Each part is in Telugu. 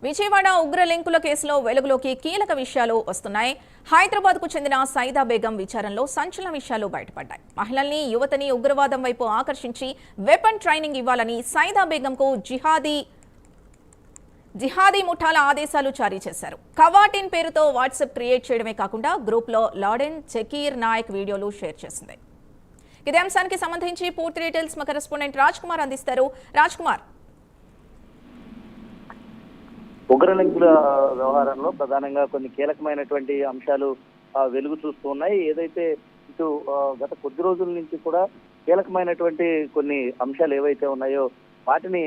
విజయవాడ ఉగ్ర లింకుల కేసులో వెలుగులోకి కీలక విషయాలు వస్తున్నాయి. హైదరాబాద్కు చెందిన సైదా బేగం విచారణలో సంచలన విషయాలు బయటపడ్డాయి. మహిళల్ని, యువతని ఉగ్రవాదం వైపు ఆకర్షించి వెపన్ ట్రైనింగ్ ఇవ్వాలని సైదా బేగంకు జిహాదీ ముఠాల ఆదేశాలు జారీ చేశారు. కవాటిన్ పేరుతో వాట్సాప్ క్రియేట్ చేయడమే కాకుండా గ్రూప్లో లాడెన్, జకీర్ నాయక్ వీడియోలు షేర్ చేసింది. ఇదే అంశానికి సంబంధించి పూర్తి డీటెయిల్స్ మా కరెస్పాండెంట్ రాజ్ కుమార్ అందిస్తారు. రాజ్ కుమార్, ఉగ్రలింకుల వ్యవహారంలో ప్రధానంగా కొన్ని కీలకమైనటువంటి అంశాలు వెలుగు చూస్తూ ఉన్నాయి. ఏదైతే ఇటు గత కొద్ది రోజుల నుంచి కూడా కీలకమైనటువంటి కొన్ని అంశాలు ఏవైతే ఉన్నాయో వాటిని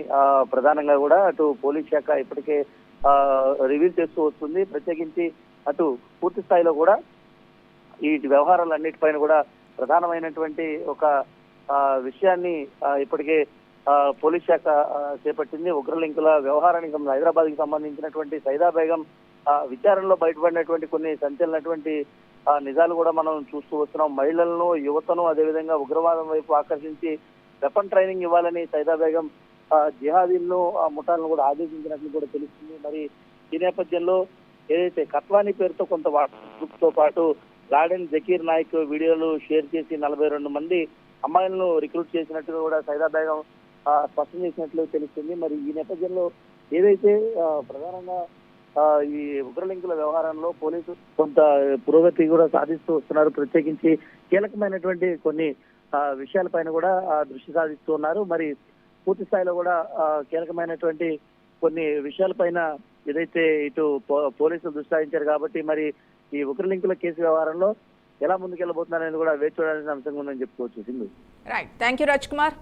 ప్రధానంగా కూడా అటు పోలీస్ శాఖ ఇప్పటికే రివీల్ చేస్తూ వస్తుంది. ప్రత్యేకించి అటు పూర్తి స్థాయిలో కూడా ఈ వ్యవహారాలన్నిటిపైన కూడా ప్రధానమైనటువంటి ఒక విషయాన్ని ఇప్పటికే పోలీస్ శాఖ చేపట్టింది. ఉగ్రలింకుల వ్యవహారానికి హైదరాబాద్ కి సంబంధించినటువంటి సైదా బేగం విచారణలో బయటపడినటువంటి కొన్ని సంచలనటువంటి నిజాలు కూడా మనం చూస్తూ వస్తున్నాం. మహిళలను, యువతను అదేవిధంగా ఉగ్రవాదం వైపు ఆకర్షించి వెపన్ ట్రైనింగ్ ఇవ్వాలని సైదా బేగం జిహాదీలను ముఠాలను కూడా ఆదేశించినట్లు కూడా తెలుస్తుంది. మరి ఈ నేపథ్యంలో ఏదైతే కత్వానీ పేరుతో కొంత వాట్సాప్ తో పాటు లాడెన్, జకీర్ నాయక్ వీడియోలు షేర్ చేసి 42 మంది అమ్మాయిలను రిక్రూట్ చేసినట్టుగా కూడా సైదా బేగం స్పష్టం చేసినట్లు తెలుస్తుంది. మరి ఈ నేపథ్యంలో ఏదైతే ప్రధానంగా ఈ ఉగ్రలింకుల వ్యవహారంలో పోలీసులు కొంత పురోగతి కూడా సాధిస్తూ వస్తున్నారు. ప్రత్యేకించి కీలకమైనటువంటి కొన్ని విషయాలపైన కూడా దృష్టి సాధిస్తూ ఉన్నారు. మరి పూర్తి స్థాయిలో కూడా కీలకమైనటువంటి కొన్ని విషయాలపైన ఏదైతే ఇటు పోలీసులు దృష్టి సాధించారు కాబట్టి మరి ఈ ఉగ్రలింకుల కేసు వ్యవహారంలో ఎలా ముందుకెళ్ళబోతున్నారనేది కూడా వేచి చూడాల్సిన అంశంగా ఉందని చెప్పుకోవచ్చు. Right, thank you Raj Kumar.